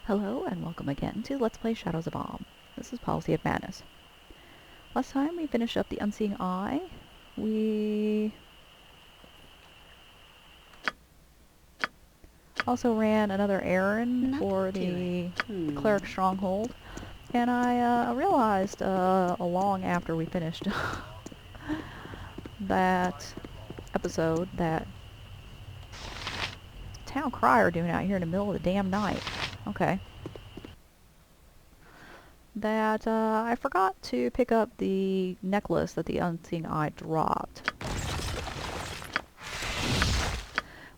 Hello and welcome again to Let's Play Shadows of Amn. This is Policy of Madness. Last time we finished up the Unseeing Eye. We also ran another errand for the Cleric Stronghold. And I realized long after we finished that episode that town crier doing out here in the middle of the damn night. Okay. That I forgot to pick up the necklace that the Unseeing Eye dropped.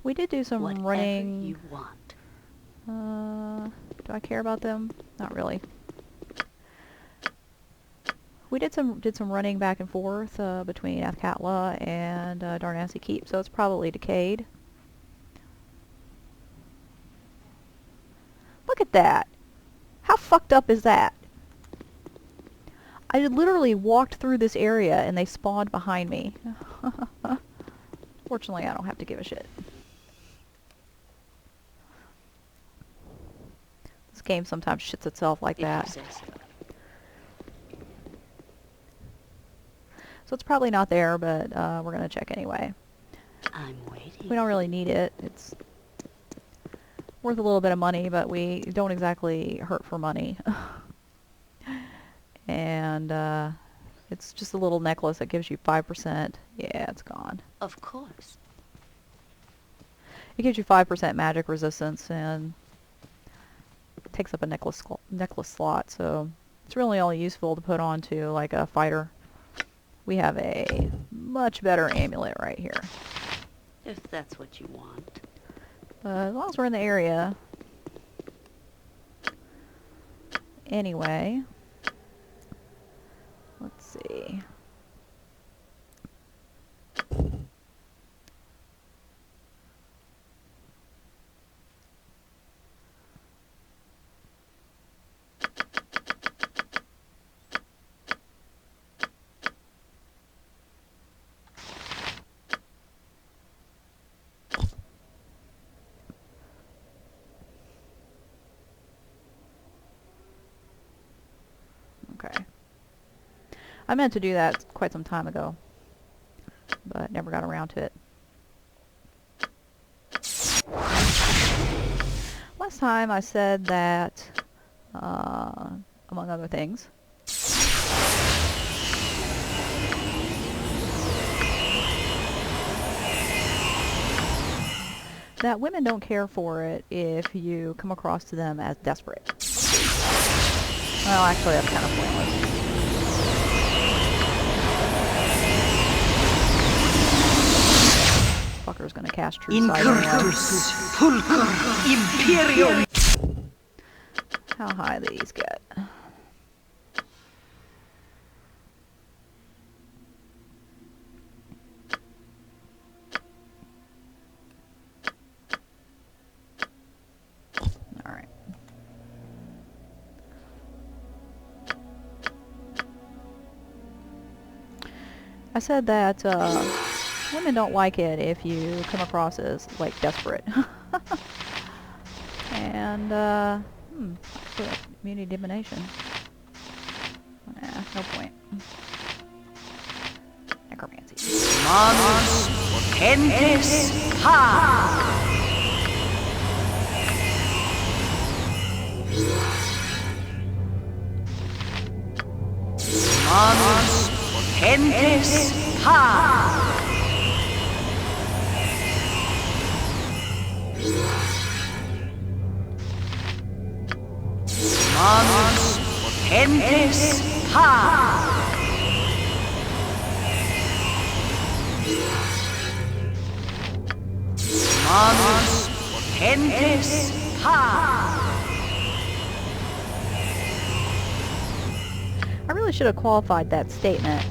We did do some running. You want. Do I care about them? Not really. We did some running back and forth between Athkatla and Darnassi Keep, so it's probably decayed. Look at that! How fucked up is that? I literally walked through this area and they spawned behind me. Fortunately, I don't have to give a shit. This game sometimes shits itself like that. So it's probably not there, but we're gonna check anyway. I'm waiting. We don't really need it. It's worth a little bit of money, but we don't exactly hurt for money. And it's just a little necklace that gives you 5%. Yeah, it's gone. Of course. It gives you 5% magic resistance and takes up a necklace slot, so it's really only useful to put onto like a fighter. We have a much better amulet right here. If that's what you want. As long as we're in the area. Anyway. Let's see. Okay. I meant to do that quite some time ago, but never got around to it. Last time I said that, among other things, that women don't care for it if you come across to them as desperate. Well, actually, that's kind of pointless. Fucker's gonna cast True Sight anyway. Imperium. How high do these get? Alright. I said that, women don't like it if you come across as, like, desperate. And, immunity divination. Nah, no point. Necromancy. Manus potentes ha. Manus potentes ha. Manus potentes ha. Manus potentes ha. I really should have qualified that statement.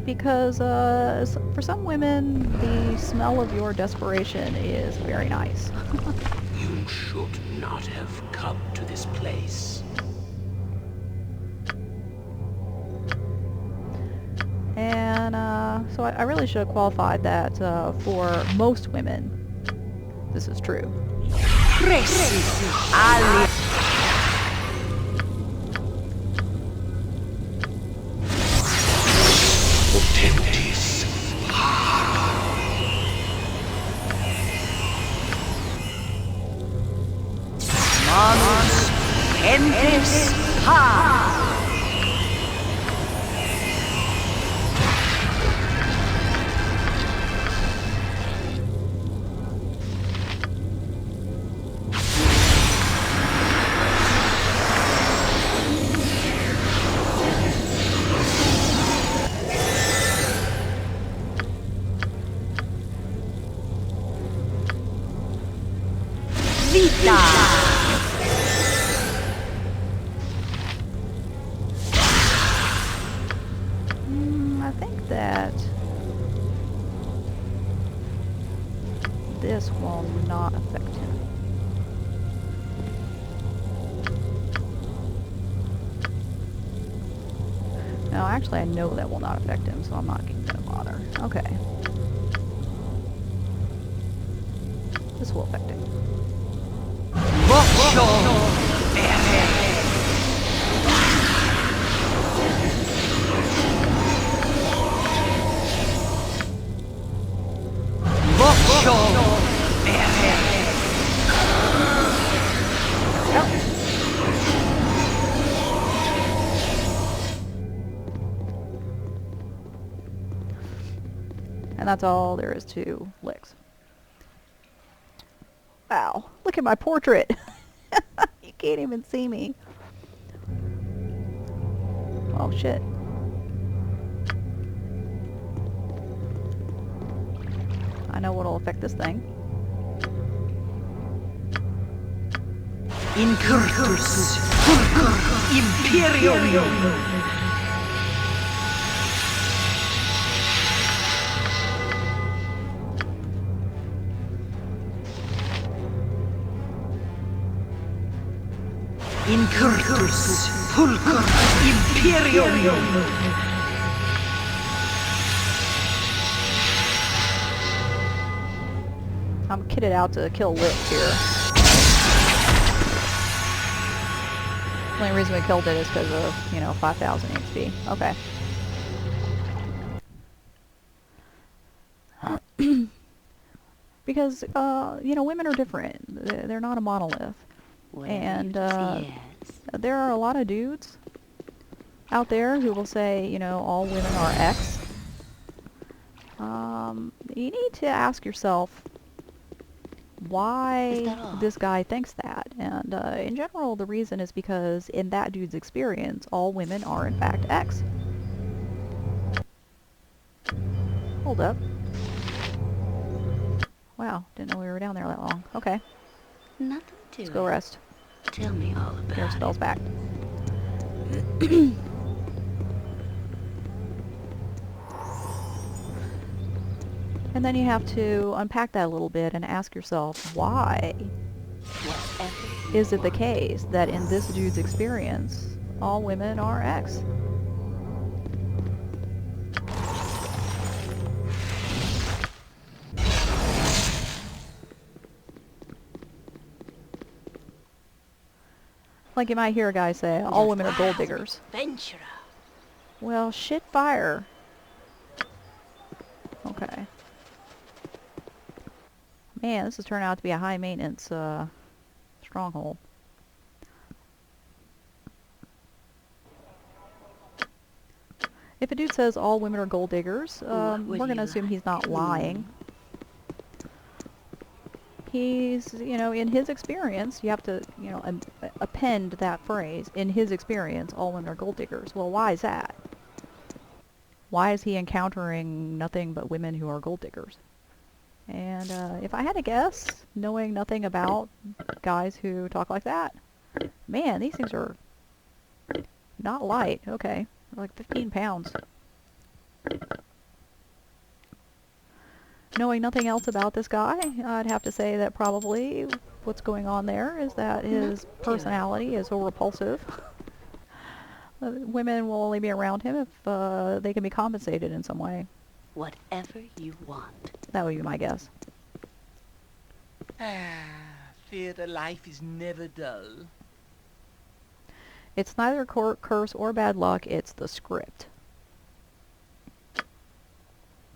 Because, for some women, the smell of your desperation is very nice. You should not have come to this place. And, so I really should have qualified that, for most women, this is true. Potentis. Manus potentes ha. Vita. I think that this will not affect him. No, actually I know that will not affect him, so I'm not going to bother. Okay. This will affect him. And that's all there is to licks. Wow, look at my portrait! You can't even see me. Oh shit. I know what'll affect this thing. Incurtus Imperium. Incurtus Pulcur Imperium. I'm kitted out to kill licks here. The only reason we killed it is because of, 5,000 HP. Okay. Because, women are different. They're not a monolith. Well, And, yes. there are a lot of dudes out there who will say, all women are X. You need to ask yourself why this guy thinks that. And, in general, the reason is because in that dude's experience, all women are in fact X. Hold up. Wow, didn't know we were down there that long. Okay, Nothing to let's go rest. Tell me all about Your spell's back. And then you have to unpack that a little bit and ask yourself, why is it the case that in this dude's experience, all women are X? Like you might hear a guy say, all women are gold diggers. Adventurer. Well, shit fire. Okay. Man, this has turned out to be a high maintenance stronghold. If a dude says all women are gold diggers, we're going to assume he's not lying. He's, in his experience, you have to, append that phrase. In his experience, all women are gold diggers. Well, why is that? Why is he encountering nothing but women who are gold diggers? And if I had to guess, knowing nothing about guys who talk like that, man, these things are not light. Okay, they're like 15 pounds. Knowing nothing else about this guy, I'd have to say that probably what's going on there is that his personality is so repulsive. Women will only be around him if they can be compensated in some way. Whatever you want. That would be my guess. Theatre life is never dull. It's neither curse or bad luck, it's the script.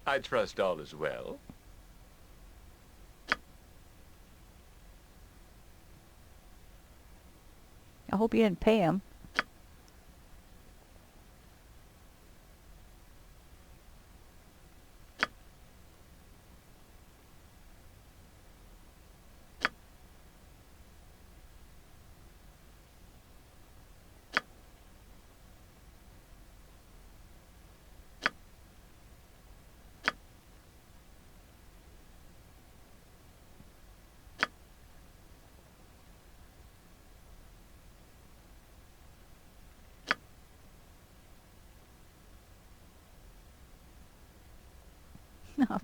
I trust all is well. I hope you didn't pay him.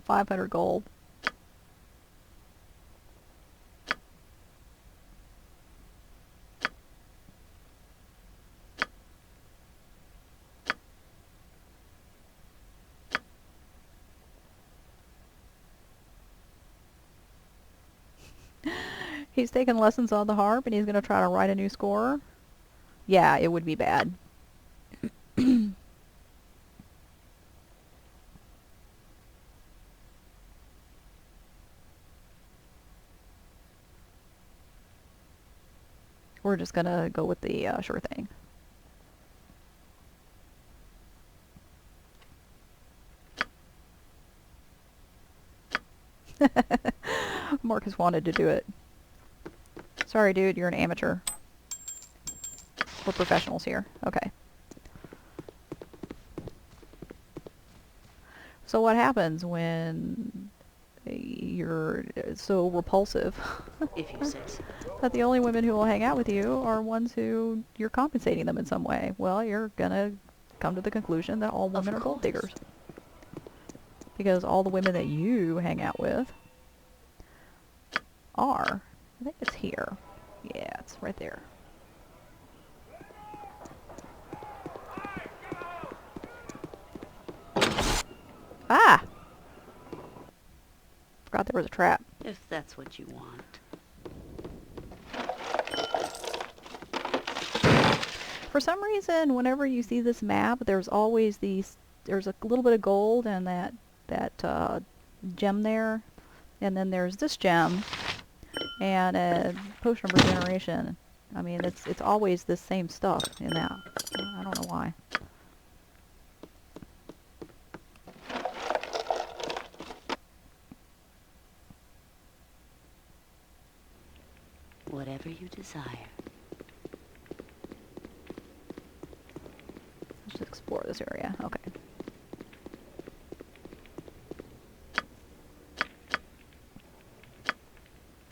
$500 gold. He's taking lessons on the harp and he's going to try to write a new score. Yeah, it would be bad. We're just going to go with the sure thing. Marcus wanted to do it. Sorry, dude, you're an amateur. We're professionals here. Okay. So what happens when you're so repulsive If you say so. that the only women who will hang out with you are ones who you're compensating them in some way? Well, you're gonna come to the conclusion that all women are gold diggers. Because all the women that you hang out with are. I think it's here. Yeah, it's right there. Ah! Forgot there was a trap. If that's what you want. For some reason, whenever you see this map, there's always there's a little bit of gold and that gem there. And then there's this gem and a potion of regeneration. I mean, it's always the same stuff in that. I don't know why. Whatever you desire. Let's just explore this area. Okay.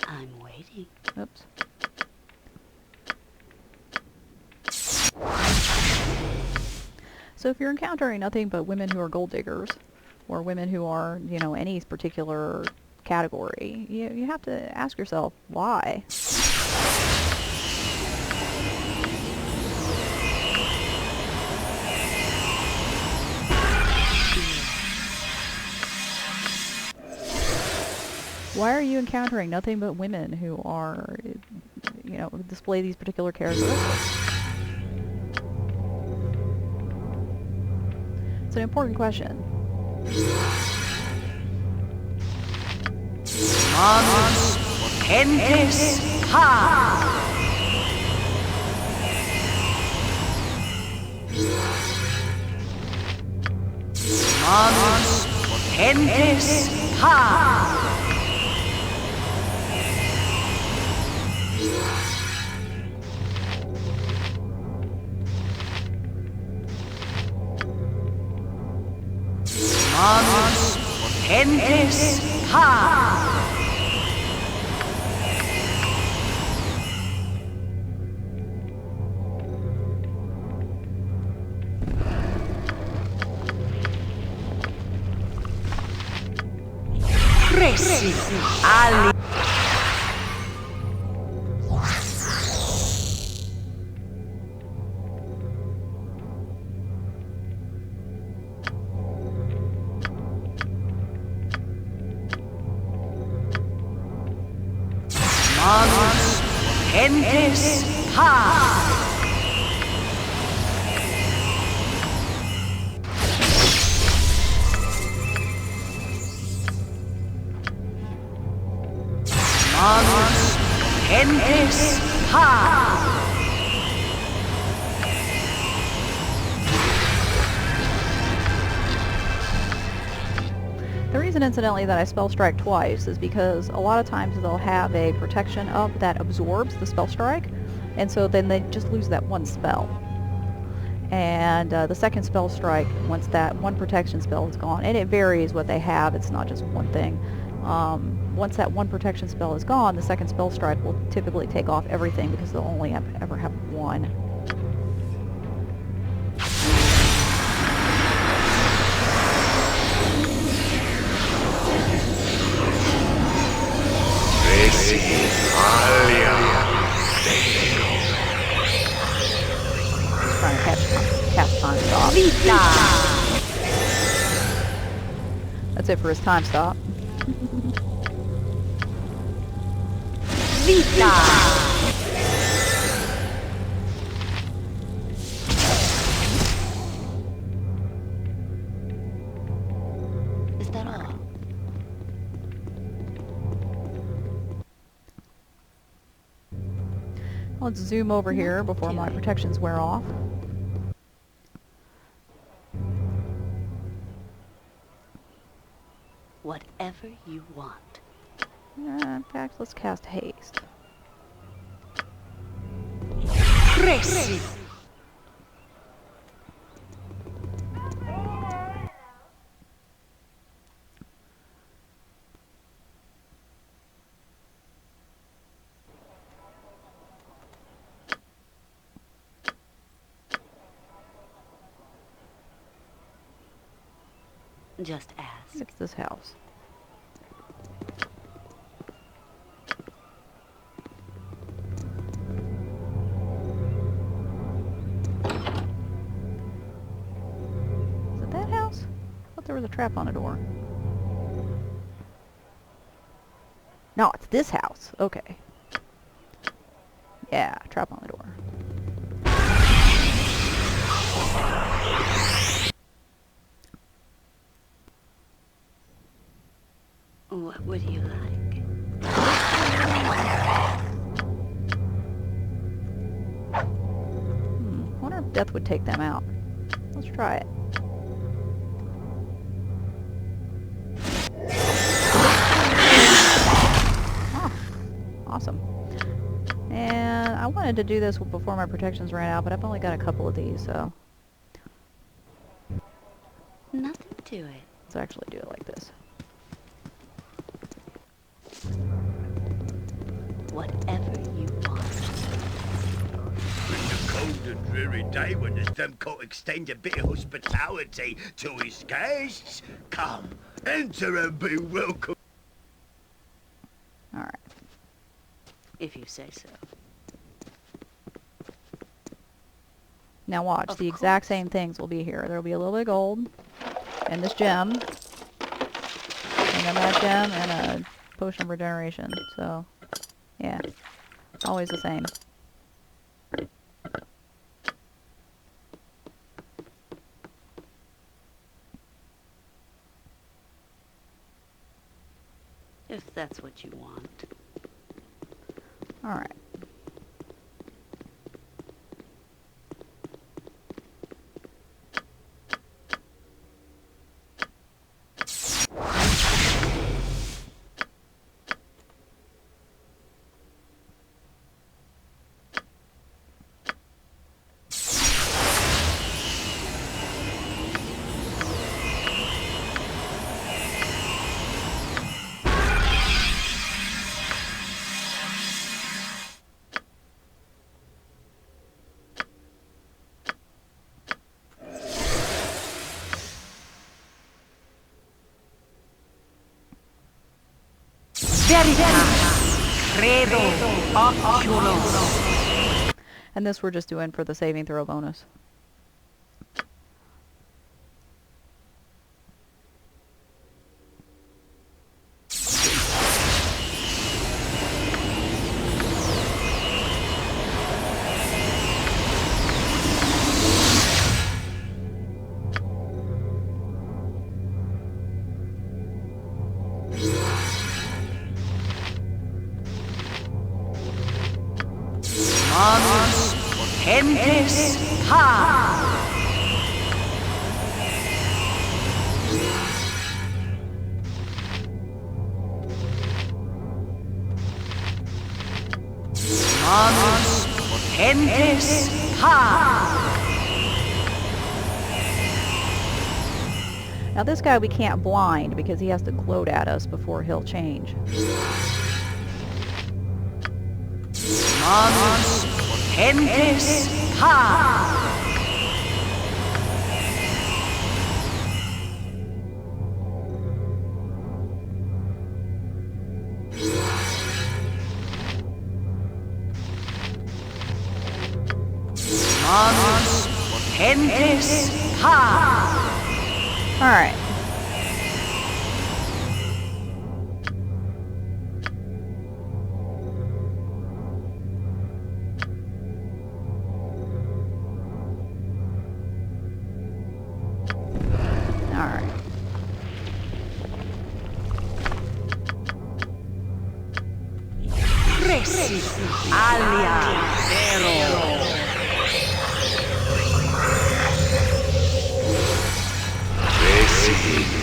I'm waiting. Oops. So if you're encountering nothing but women who are gold diggers, or women who are, you know, any particular category, you have to ask yourself, why? Why are you encountering nothing but women who are, you know, display these particular characteristics? It's an important question. Manus potentes ha! Manus potentes ha! Manus potentes ha! Presi ali. Manus potentes pars. Manus potentes pars. The reason, incidentally, that I spell strike twice is because a lot of times they'll have a protection up that absorbs the spell strike, and so then they just lose that one spell. And the second spell strike, once that one protection spell is gone, and it varies what they have, it's not just one thing. Once that one protection spell is gone, the second spell strike will typically take off everything because they'll only ever have one. Trying to cast time stop. That's it for his time stop. Vita. Is that all? Let's zoom over here before my protections wear off. Whatever you want. In fact, let's cast haste. Crazy. Just ask. It's this house. Is it that house? I thought there was a trap on a door. No, it's this house. Okay. Yeah, trap on the door. What would you like? Wonder if death would take them out. Let's try it. Oh, awesome. And I wanted to do this before my protections ran out, but I've only got a couple of these, so Nothing to it. let's actually do it like this. Whatever you want. It's a cold and dreary day when the Thumb can't extend a bit of hospitality to his guests. Come, enter and be welcome. Alright. If you say so. Now watch, Of the exact course. same things will be here. There'll be a little bit of gold, and this gem, and then that gem, and a potion of regeneration. So, yeah, it's always the same. If that's what you want. Alright. Veritas. Credo. Oculo. And this we're just doing for the saving throw bonus. Manus potentes ha! Manus potentes ha! Now this guy we can't blind because he has to gloat at us before he'll change. Manus potentes ha! Manus potentes ha! Alright. Alright. Resi alia vero.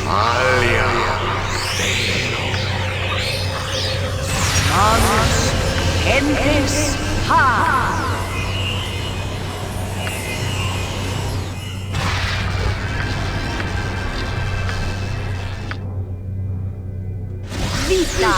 Alia. Manus potentes ha! Vita!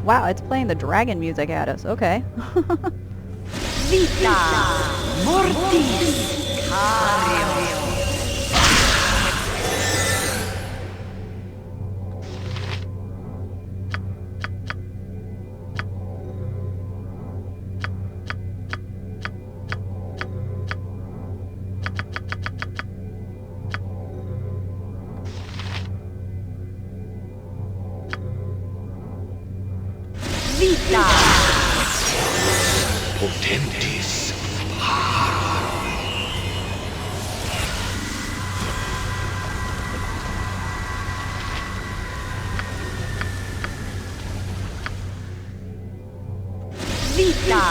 Wow, it's playing the dragon music at us. Okay. Vita! Mortis! Cario! Vita! Potentis. Vita!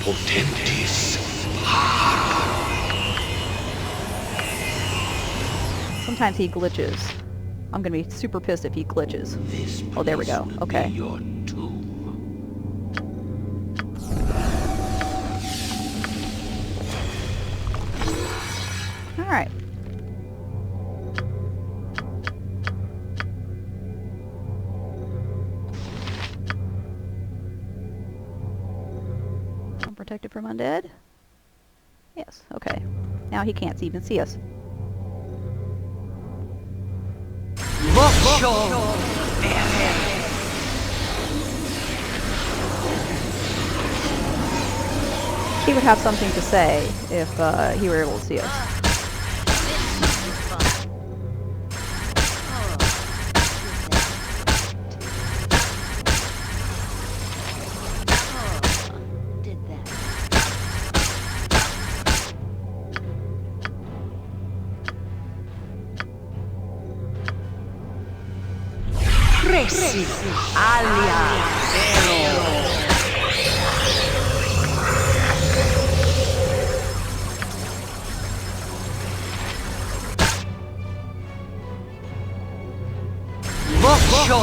Potentis. Sometimes he glitches. I'm gonna be super pissed if he glitches. This Oh, there we place go. will Okay. be your tomb. Alright. Unprotected from undead? Yes, okay. Now he can't even see us. Vocio! He would have something to say if he were able to see us. Did that. Resi alia vero. Vocio!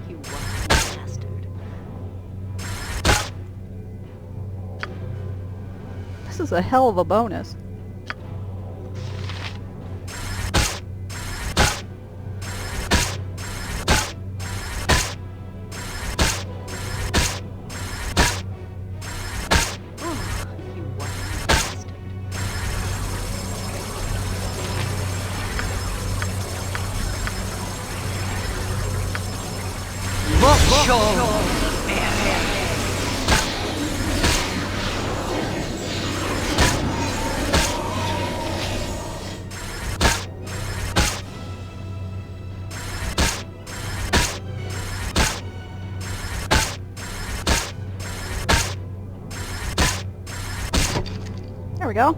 You wild bastard. This is a hell of a bonus. You wild bastard. There we go.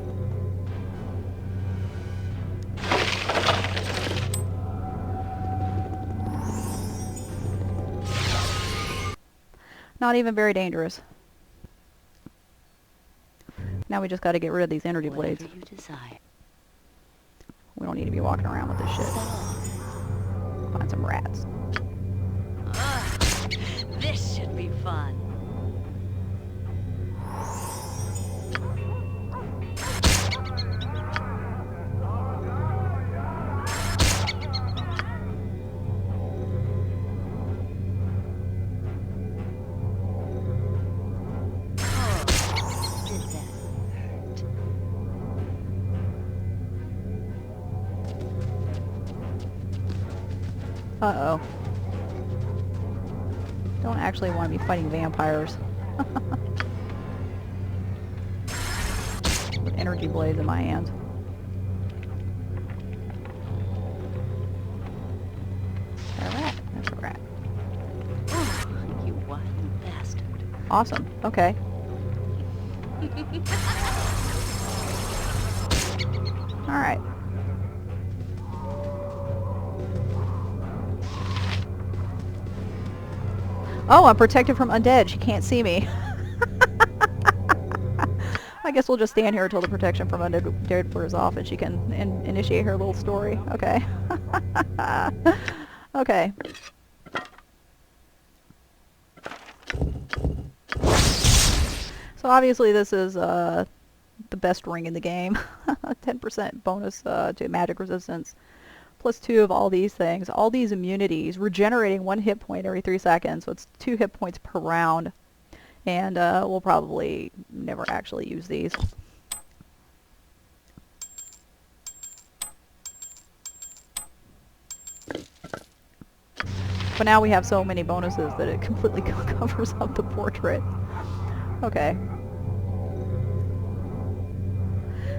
Not even very dangerous. Now we just got to get rid of these energy blades. Whatever you desire. We don't need to be walking around with this shit. Set off. Find some rats. Ugh, this should be fun. Oh, did that hurt? Uh-oh. Don't actually want to be fighting vampires. With energy blades in my hands. A rat. That's a rat. Oh, you rotten bastard. Awesome. Okay. Alright. Oh, I'm protected from undead. She can't see me. I guess we'll just stand here until the protection from undead wears off and she can initiate her little story. Okay. Okay. So obviously this is the best ring in the game. 10% bonus to magic resistance. Plus 2 of all these things. All these immunities. Regenerating 1 hit point every 3 seconds. So it's 2 hit points per round. And we'll probably never actually use these. But now we have so many bonuses that it completely covers up the portrait. Okay.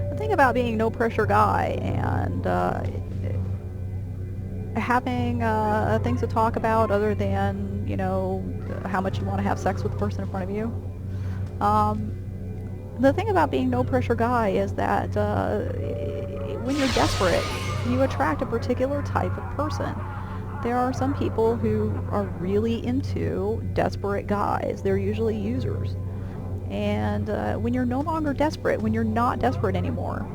The thing about being no pressure guy and having things to talk about other than, you know, how much you want to have sex with the person in front of you. The thing about being no pressure guy is that when you're desperate, you attract a particular type of person. There are some people who are really into desperate guys. They're usually users. And when you're no longer desperate, when you're not desperate anymore,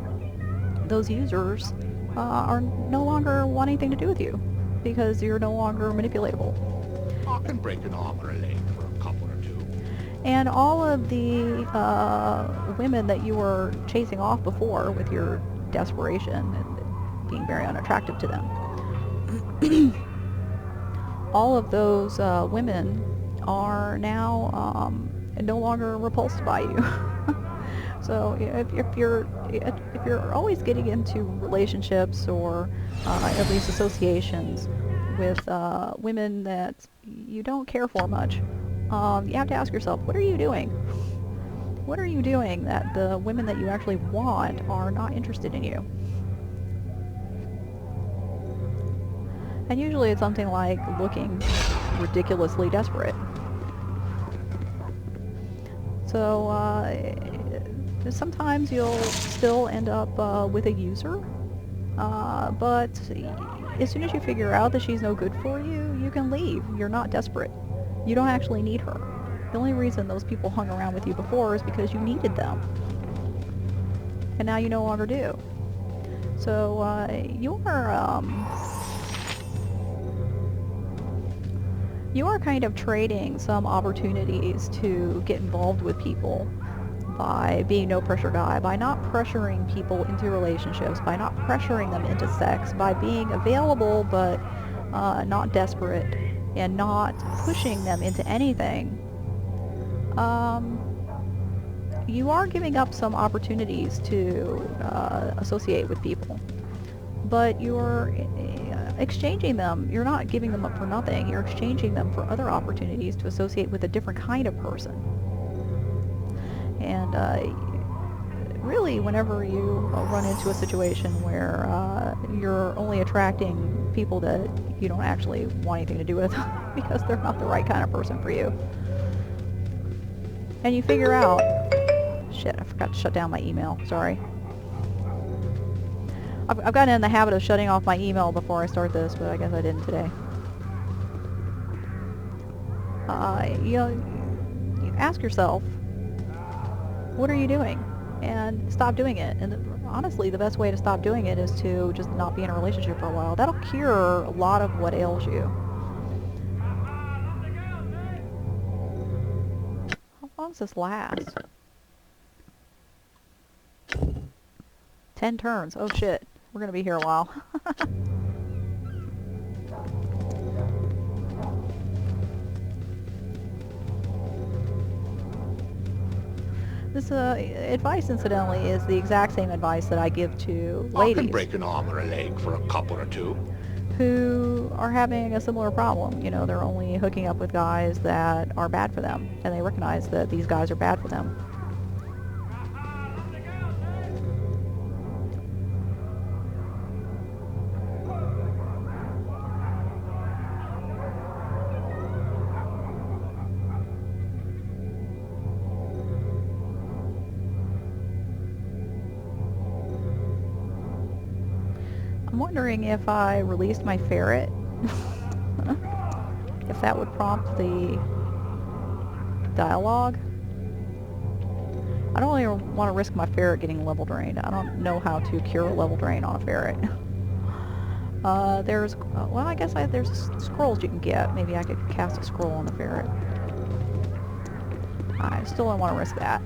those users are no longer wanting anything to do with you because you're no longer manipulatable. I can break an arm or a leg for a couple or two. And all of the women that you were chasing off before with your desperation and being very unattractive to them, all of those women are now no longer repulsed by you. So if you're always getting into relationships or at least associations with women that you don't care for much, you have to ask yourself, what are you doing? What are you doing that the women that you actually want are not interested in you? And usually it's something like looking ridiculously desperate. So sometimes you'll still end up with a user, but as soon as you figure out that she's no good for you, you can leave. You're not desperate. You don't actually need her. The only reason those people hung around with you before is because you needed them. And now you no longer do. So you are kind of trading some opportunities to get involved with people by being no pressure guy, by not pressuring people into relationships, by not pressuring them into sex, by being available but not desperate and not pushing them into anything. You are giving up some opportunities to associate with people, but you're exchanging them. You're not giving them up for nothing. You're exchanging them for other opportunities to associate with a different kind of person. And really, whenever you run into a situation where you're only attracting people that you don't actually want anything to do with because they're not the right kind of person for you, and you figure out, shit, I forgot to shut down my email, sorry. I've gotten in the habit of shutting off my email before I start this, but I guess I didn't today. You know, you ask yourself, what are you doing? And stop doing it. And honestly, the best way to stop doing it is to just not be in a relationship for a while. That'll cure a lot of what ails you. How long does this last? 10 turns. Oh shit. We're gonna be here a while. This advice, incidentally, is the exact same advice that I give to I ladies can break an arm or a leg for a couple or two. who are having a similar problem. You know, they're only hooking up with guys that are bad for them, and they recognize that these guys are bad for them. I'm wondering if I released my ferret, if that would prompt the dialogue. I don't really want to risk my ferret getting level drained. I don't know how to cure a level drain on a ferret. There's, well, I guess there's scrolls you can get. Maybe I could cast a scroll on the ferret. I still don't want to risk that.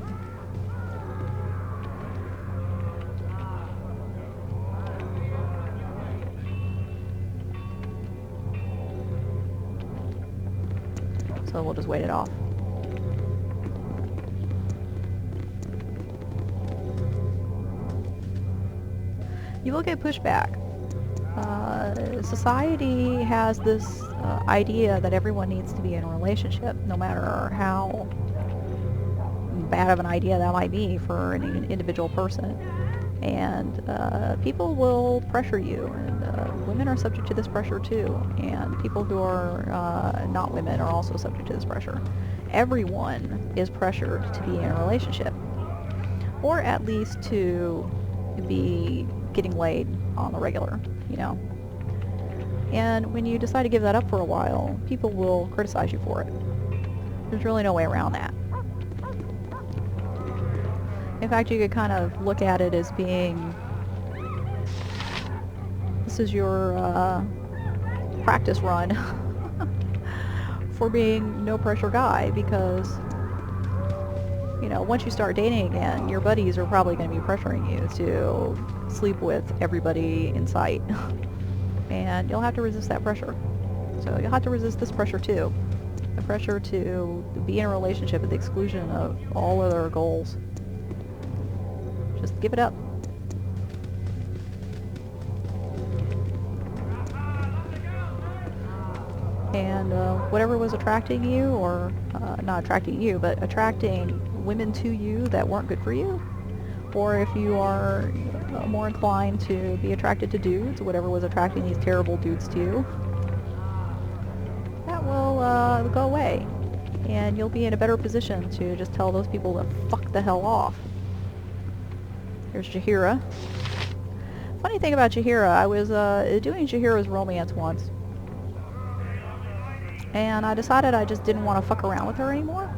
So we'll just wait it off. You will get pushback. Society has this idea that everyone needs to be in a relationship, no matter how bad of an idea that might be for an individual person. And people will pressure you, and women are subject to this pressure too, and people who are not women are also subject to this pressure. Everyone is pressured to be in a relationship, or at least to be getting laid on the regular, you know. And when you decide to give that up for a while, people will criticize you for it. There's really no way around that. In fact, you could kind of look at it as being, this is your practice run for being no pressure guy, because, you know, once you start dating again, your buddies are probably going to be pressuring you to sleep with everybody in sight. And you'll have to resist that pressure. So you'll have to resist this pressure too. The pressure to be in a relationship at the exclusion of all other goals. Just give it up. And whatever was attracting you, or not attracting you, but attracting women to you that weren't good for you, or if you are more inclined to be attracted to dudes, whatever was attracting these terrible dudes to you, that will go away. And you'll be in a better position to just tell those people to fuck the hell off. Here's Jahira. Funny thing about Jahira, I was doing Jahira's romance once, and I decided I just didn't want to fuck around with her anymore.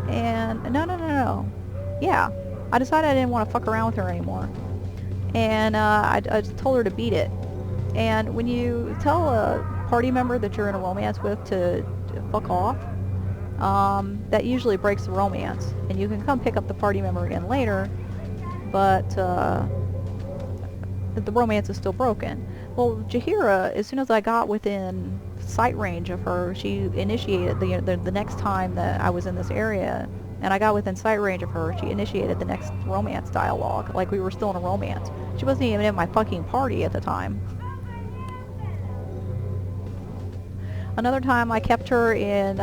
And no. Yeah, I decided I didn't want to fuck around with her anymore. And I just told her to beat it. And when you tell a party member that you're in a romance with to fuck off, that usually breaks the romance. And you can come pick up the party member again later, but the romance is still broken. Well, Jahira, as soon as I got within sight range of her, she initiated the next time that I was in this area, and I got within sight range of her, she initiated the next romance dialogue, like we were still in a romance. She wasn't even in my fucking party at the time. Another time I kept her in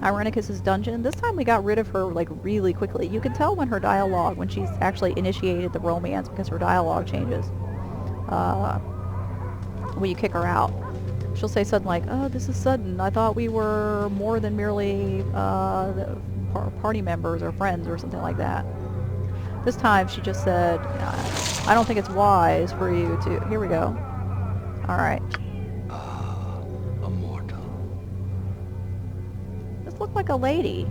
Irenicus's dungeon. This time we got rid of her like really quickly. You can tell when her dialogue, when she's actually initiated the romance, because her dialogue changes when you kick her out. She'll say something like, "Oh, this is sudden. I thought we were more than merely party members or friends," or something like that. This time she just said, "I don't think it's wise for you to..." Here we go. Alright. A mortal. This looked like a lady.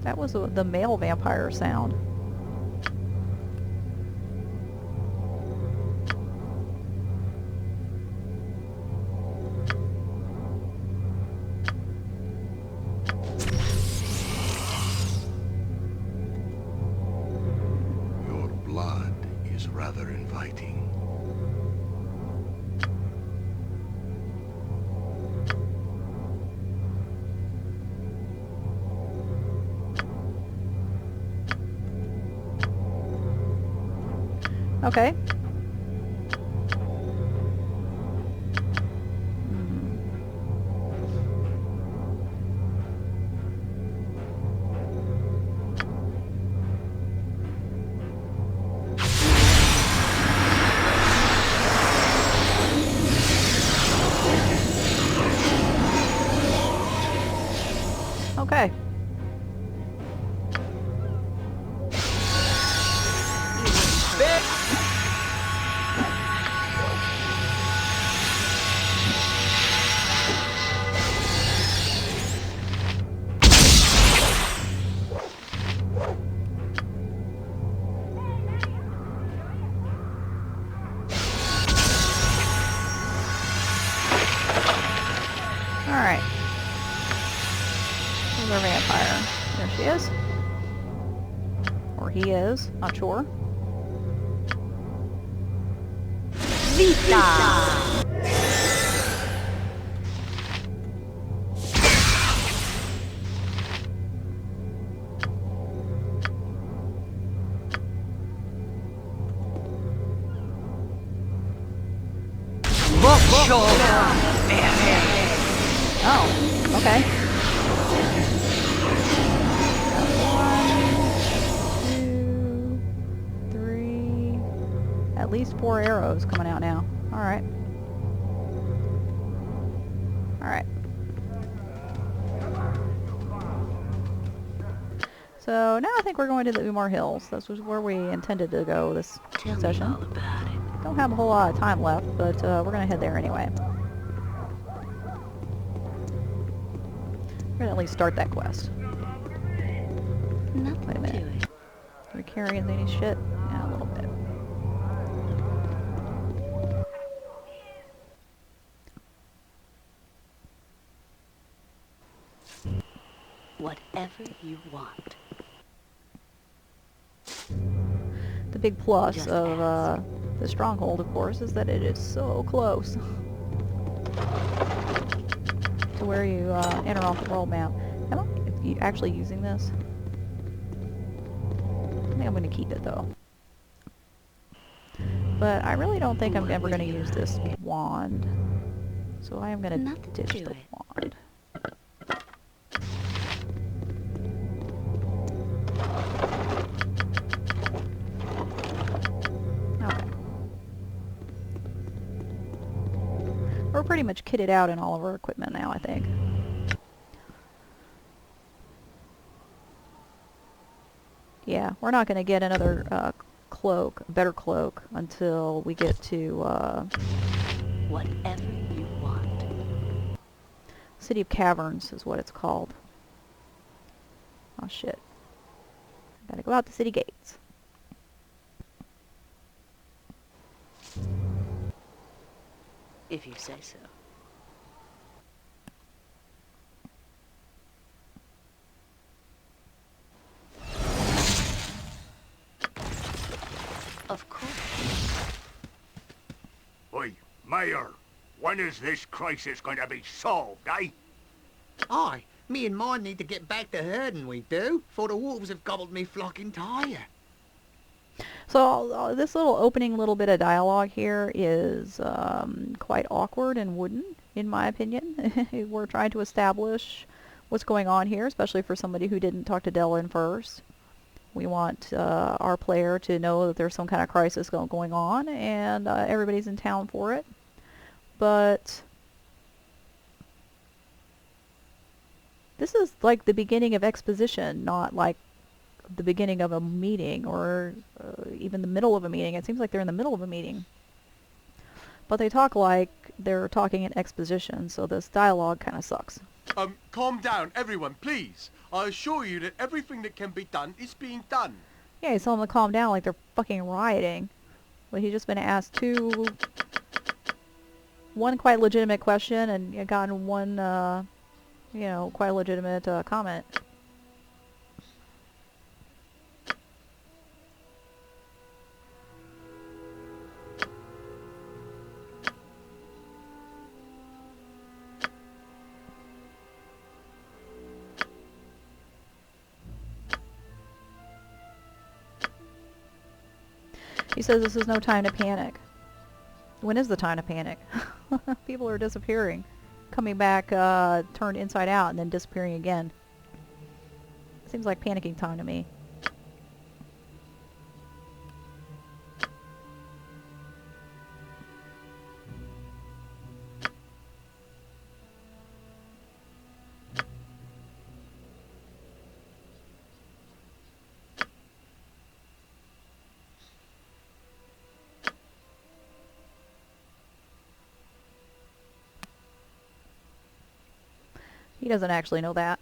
That was the male vampire sound. Your blood is rather inviting. Okay. Okay. Alright. There's our vampire. There she is. Or he is. Not sure. Oh, okay. 1, 2, 3. At least 4 arrows coming out now. Alright. Alright. So now I think we're going to the Umar Hills. This was where we intended to go this Tell me session. all about it. Don't have a whole lot of time left, but we're going to head there anyway. We're going to at least start that quest. Nothing Wait a minute. to it. Are we carrying any shit? Yeah, a little bit. Whatever you want. The big plus Just of ask. the stronghold, of course, is that it is so close to where you enter off the world map. Am I actually using this? I think I'm going to keep it, though. But I really don't think I'm ever going to use this wand. So I am going to Nothing ditch to the it. wand. Okay. We're pretty much kitted out in all of our equipment now, I think. Yeah, we're not going to get another cloak, a better cloak, until we get to Whatever you want. City of Caverns is what it's called. Oh shit. Gotta go out the city gates. If you say so. Of course. Oi, Mayor, when is this crisis going to be solved, eh? Aye, Me and mine need to get back to herding, we do, for the wolves have gobbled me flock entire. So this little opening little bit of dialogue here is quite awkward and wooden, in my opinion. We're trying to establish what's going on here, especially for somebody who didn't talk to Dylan first. We want our player to know that there's some kind of crisis going on, and everybody's in town for it. But this is like the beginning of exposition, not like the beginning of a meeting or even the middle of a meeting. It seems like they're in the middle of a meeting. But they talk like they're talking in exposition, so this dialogue kind of sucks. Calm down, everyone, please. I assure you that everything that can be done is being done. Yeah, he's telling them to calm down like they're fucking rioting. But he's just been asked one quite legitimate question and gotten one, quite legitimate comment. He says this is no time to panic. When is the time to panic? People are disappearing. Coming back, turned inside out, and then disappearing again. Seems like panicking time to me. He doesn't actually know that.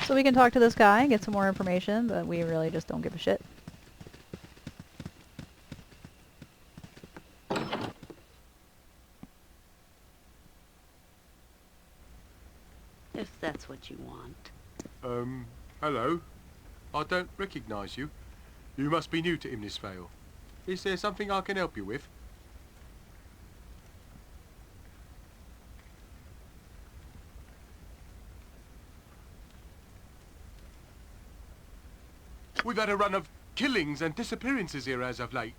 So we can talk to this guy and get some more information, but we really just don't give a shit. If that's what you want. Hello. I don't recognise you. You must be new to Imnisvale. Is there something I can help you with? We've had a run of killings and disappearances here as of late.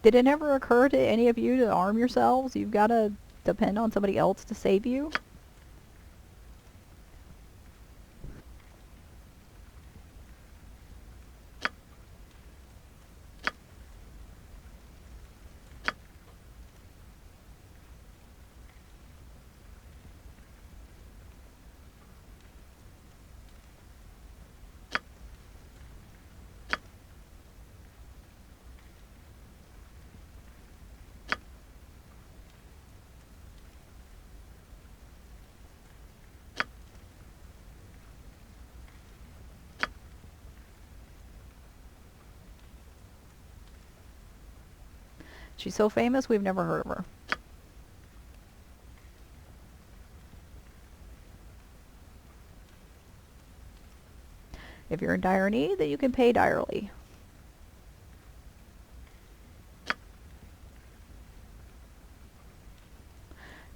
Did it ever occur to any of you to arm yourselves? You've got to depend on somebody else to save you? She's so famous, we've never heard of her. If you're in dire need, then you can pay direly.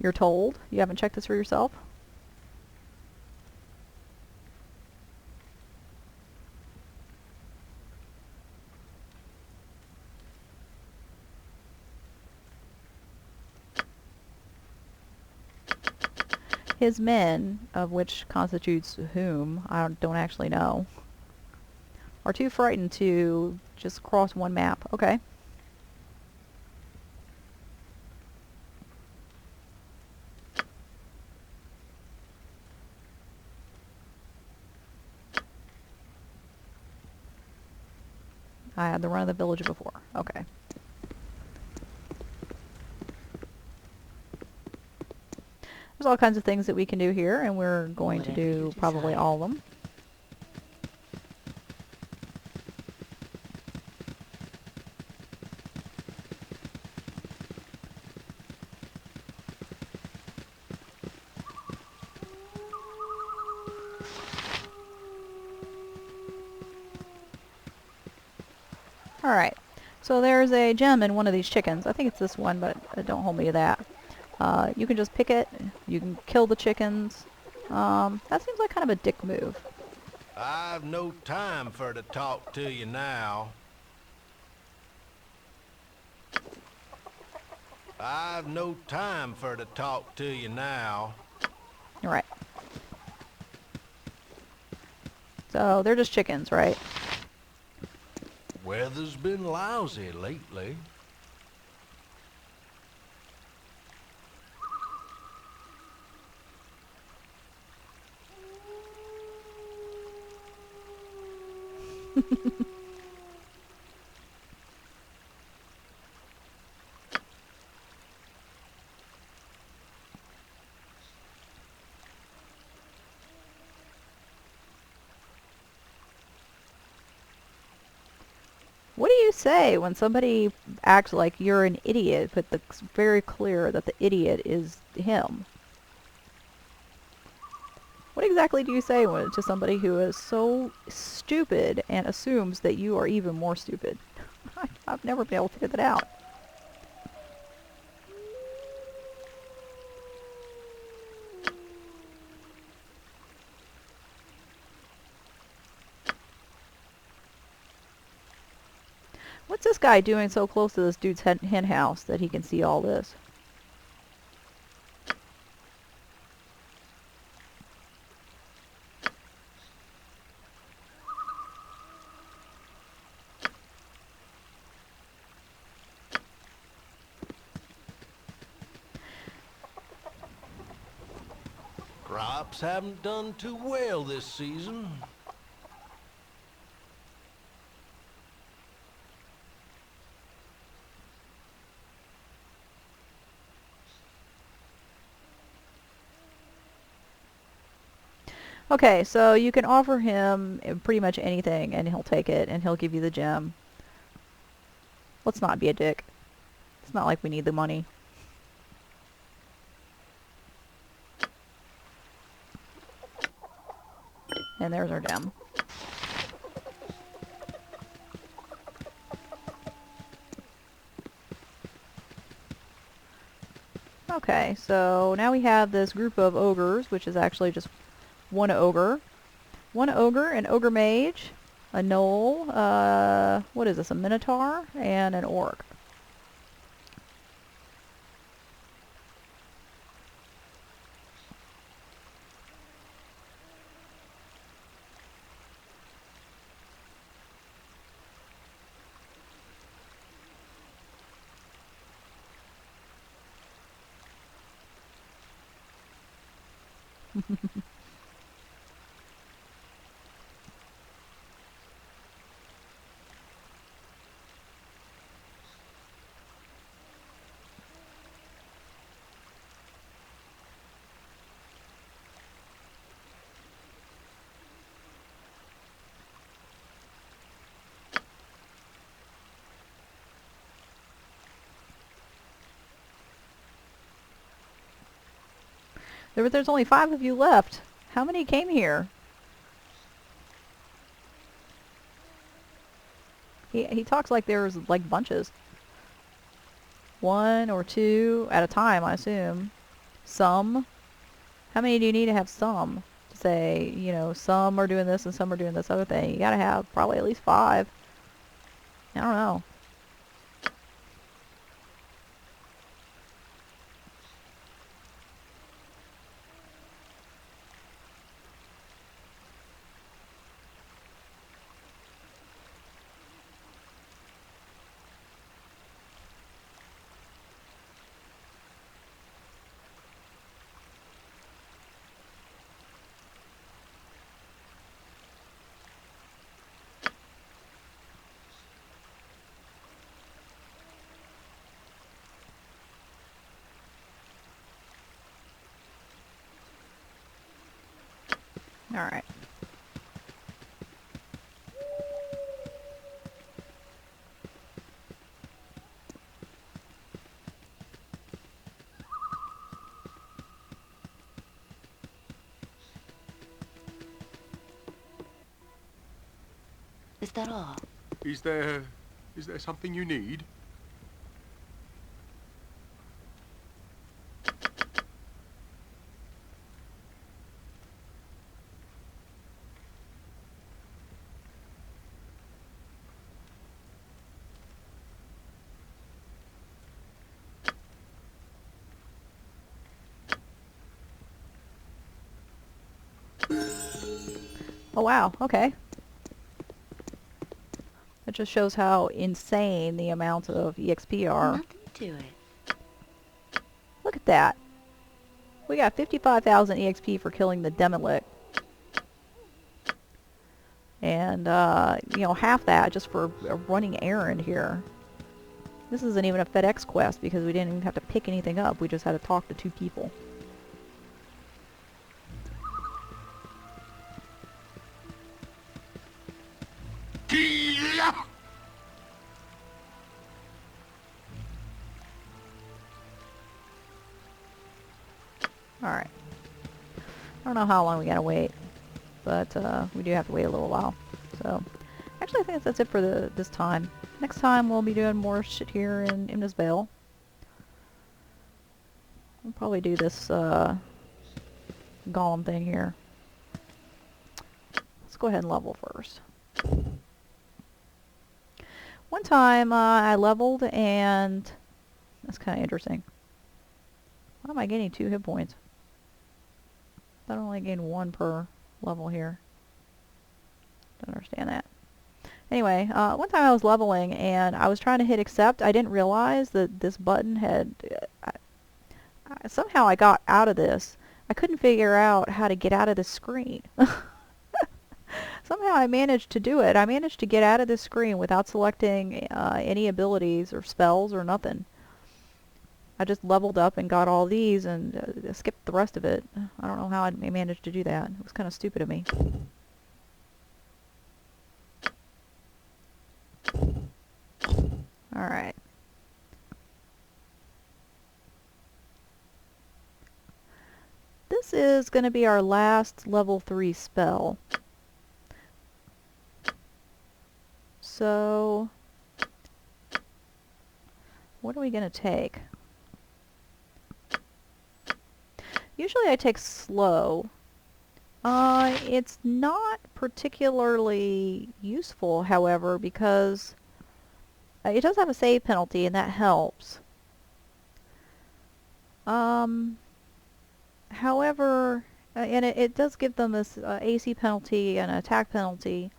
You're told? You haven't checked this for yourself? His men, of which constitutes whom, I don't actually know, are too frightened to just cross one map. Okay. I had the run of the village before. Okay. there's all kinds of things that we can do here, and we're going to Whatever you do probably decide. all of them. Alright, so there's a gem in one of these chickens. I think it's this one, but don't hold me to that. You can just pick it, you can kill the chickens. That seems like kind of a dick move. I've no time for to talk to you now. I've no time for to talk to you now. Alright. So, they're just chickens, right? Weather's been lousy lately. What do you say when somebody acts like you're an idiot, but it's very clear that the idiot is him? What exactly do you say to somebody who is so stupid and assumes that you are even more stupid? I've never been able to figure that out. What's this guy doing so close to this dude's hen house that he can see all this? Crops haven't done too well this season. Okay, so you can offer him pretty much anything and he'll take it and he'll give you the gem. Let's not be a dick. It's not like we need the money. And there's our gem. Okay, so now we have this group of ogres, which is actually just one ogre. One ogre, an ogre mage, a gnoll, what is this, a minotaur, and an orc. There's only 5 of you left. How many came here? He talks like there's like bunches. 1 or 2 at a time, I assume. Some. How many do you need to have some? To say, you know, some are doing this and some are doing this other thing. You gotta have probably at least 5. I don't know. Alright. Is that all? Is there something you need? Oh wow, okay. That just shows how insane the amount of EXP are. Nothing to it. Look at that. We got 55,000 EXP for killing the Demolic. And, you know, half that just for a running errand here. This isn't even a FedEx quest because we didn't even have to pick anything up. We just had to talk to 2 people. Alright. I don't know how long we gotta wait, but we do have to wait a little while. So, actually I think that's it for this time. Next time we'll be doing more shit here in Imna's Vale. We'll probably do this golem thing here. Let's go ahead and level first. One time I leveled and that's kind of interesting. Why am I getting 2 hit points? I only gain 1 per level here. Don't understand that. Anyway, one time I was leveling and I was trying to hit accept. I didn't realize that this button had... somehow I got out of this. I couldn't figure out how to get out of this screen. Somehow I managed to do it. I managed to get out of this screen without selecting any abilities or spells or nothing. I just leveled up and got all these and skipped the rest of it. I don't know how I managed to do that. It was kind of stupid of me. Alright. This is going to be our last level 3 spell. So, what are we going to take? Usually I take slow. It's not particularly useful, however, because it does have a save penalty, and that helps. However, and it does give them this AC penalty and an attack penalty,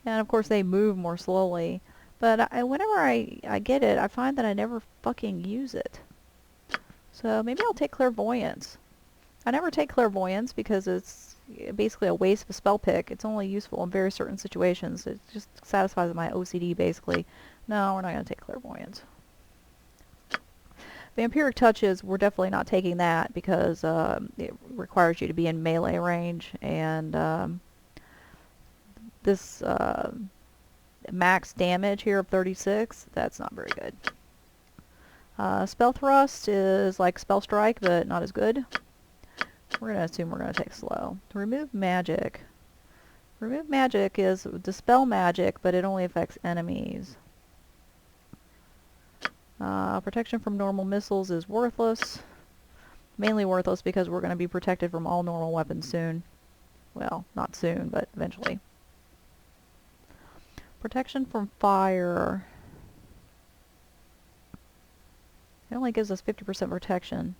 and of course they move more slowly. But whenever I get it, I find that I never fucking use it. So maybe I'll take Clairvoyance. I never take Clairvoyance because it's basically a waste of a spell pick. It's only useful in very certain situations. It just satisfies my OCD, basically. No, we're not going to take Clairvoyance. Vampiric Touches, we're definitely not taking that because it requires you to be in melee range, and this max damage here of 36, that's not very good. Spell Thrust is like Spell Strike, but not as good. We're going to assume we're going to take slow. Remove Magic. Remove Magic is Dispel Magic, but it only affects enemies. Protection from normal missiles is worthless. Mainly worthless because we're going to be protected from all normal weapons soon. Well, not soon, but eventually. Protection from fire. It only gives us 50% protection.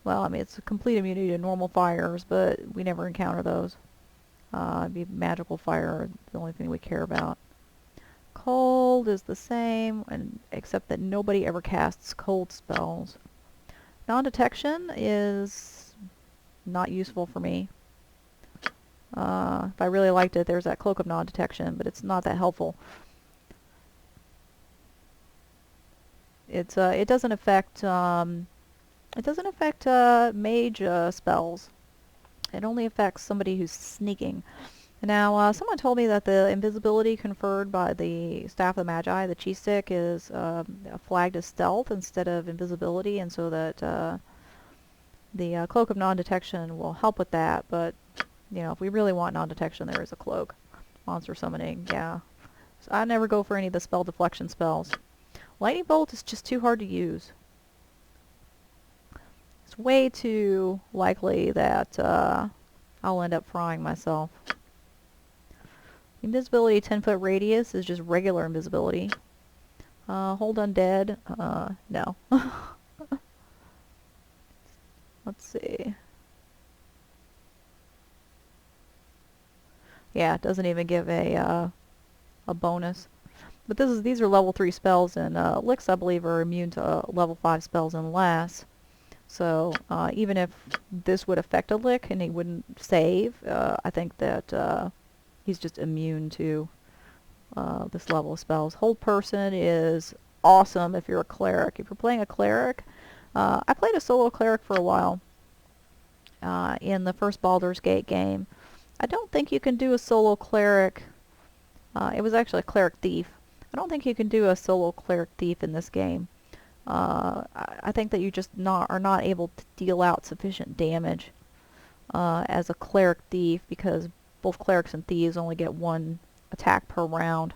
Well, I mean, it's a complete immunity to normal fires, but we never encounter those. It'd be magical fire, the only thing we care about. Cold is the same, except that nobody ever casts cold spells. Non-detection is not useful for me. If I really liked it, there's that Cloak of Non-Detection, but it's not that helpful. It doesn't affect It doesn't affect mage spells. It only affects somebody who's sneaking. Now, someone told me that the invisibility conferred by the Staff of the Magi, the chi stick, is flagged as stealth instead of invisibility, and so that the Cloak of Non-Detection will help with that, but, you know, if we really want non-detection, there is a cloak. Monster summoning, yeah. So I never go for any of the spell deflection spells. Lightning Bolt is just too hard to use. It's way too likely that I'll end up frying myself. Invisibility 10-foot radius is just regular invisibility. Hold Undead, no. Let's see. Yeah, it doesn't even give a bonus. But these are level 3 spells, and licks, I believe, are immune to level 5 spells and less. So even if this would affect a lick and he wouldn't save, I think that he's just immune to this level of spells. Hold Person is awesome if you're a cleric. If you're playing a cleric, I played a solo cleric for a while in the first Baldur's Gate game. I don't think you can do a solo cleric. It was actually a cleric thief. I don't think you can do a solo cleric thief in this game. I think that you just are not able to deal out sufficient damage as a cleric thief, because both clerics and thieves only get 1 attack per round.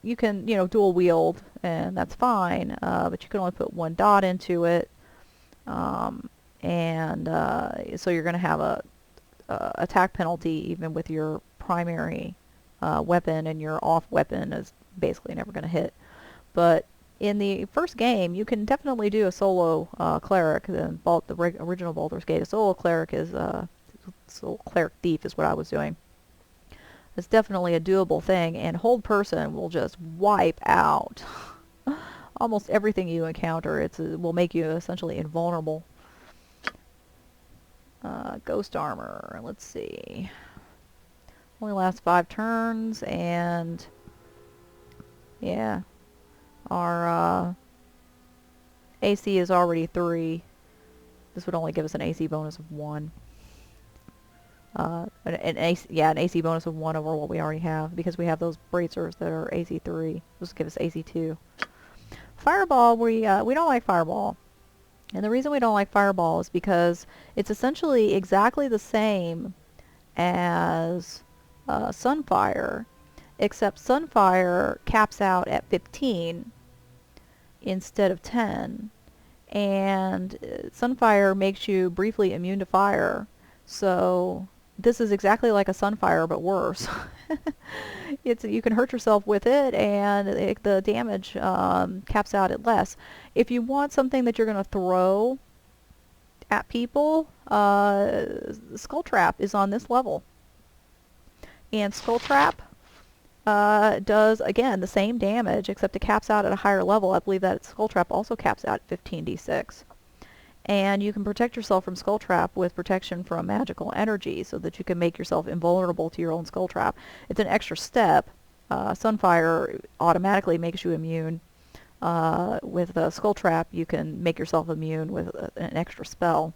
You can, you know, dual wield, and that's fine, but you can only put 1 dot into it, and so you're going to have a attack penalty even with your primary weapon, and your off weapon is basically never going to hit. But in the first game, you can definitely do a solo cleric. The original Baldur's Gate, a solo cleric is solo cleric thief is what I was doing. It's definitely a doable thing, and Hold Person will just wipe out almost everything you encounter. It will make you essentially invulnerable. Ghost Armor, let's see. Only lasts 5 turns, and yeah, our AC is already 3. This would only give us an AC bonus of 1. An AC bonus of 1 over what we already have, because we have those bracers that are AC 3. This will give us AC 2. Fireball, we don't like Fireball. And the reason we don't like Fireball is because it's essentially exactly the same as Sunfire, except Sunfire caps out at 15 instead of 10, and Sunfire makes you briefly immune to fire. So this is exactly like a Sunfire, but worse. You can hurt yourself with it, and the damage caps out at less. If you want something that you're going to throw at people, Skull Trap is on this level. And Skull Trap does, again, the same damage, except it caps out at a higher level. I believe that Skull Trap also caps out at 15d6. And you can protect yourself from Skull Trap with protection from magical energy, so that you can make yourself invulnerable to your own Skull Trap. It's an extra step. Sunfire automatically makes you immune. With Skull Trap, you can make yourself immune with an extra spell.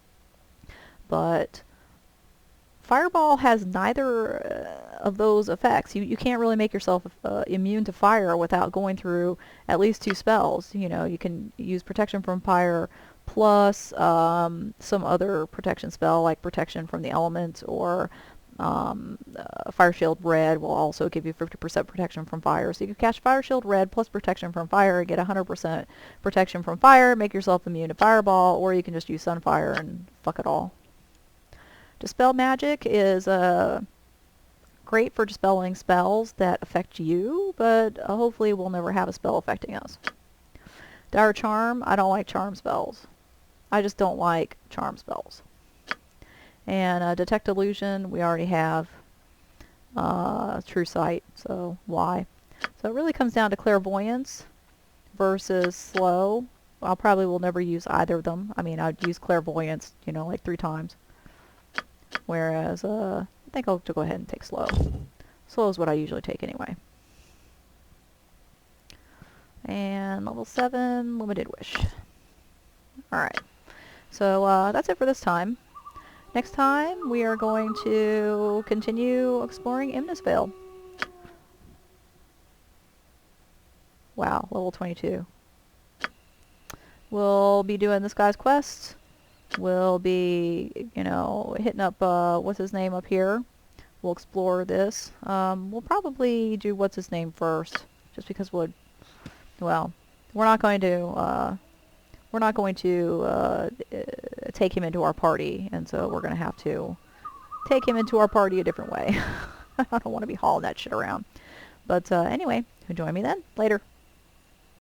But Fireball has neither of those effects. You can't really make yourself immune to fire without going through at least 2 spells. You know, you can use protection from fire plus some other protection spell, like protection from the elements, or Fire Shield Red will also give you 50% protection from fire. So you can cast Fire Shield Red plus protection from fire, get 100% protection from fire, make yourself immune to Fireball, or you can just use Sunfire and fuck it all. Dispel Magic is great for dispelling spells that affect you, but hopefully we'll never have a spell affecting us. Dire Charm, I don't like charm spells. I just don't like charm spells. And Detect Illusion, we already have True Sight, so why? So it really comes down to Clairvoyance versus Slow. I probably will never use either of them. I mean, I'd use Clairvoyance, you know, like 3 times. Whereas, I think I'll go ahead and take Slow. Slow is what I usually take anyway. And level 7, Limited Wish. Alright. So, that's it for this time. Next time, we are going to continue exploring Vale. Wow, level 22. We'll be doing this guy's quest. We'll be, you know, hitting up, what's his name up here. We'll explore this. We'll probably do what's his name first, just because well, we're not going to take him into our party, and so we're going to have to take him into our party a different way. I don't want to be hauling that shit around. But anyway, join me then. Later.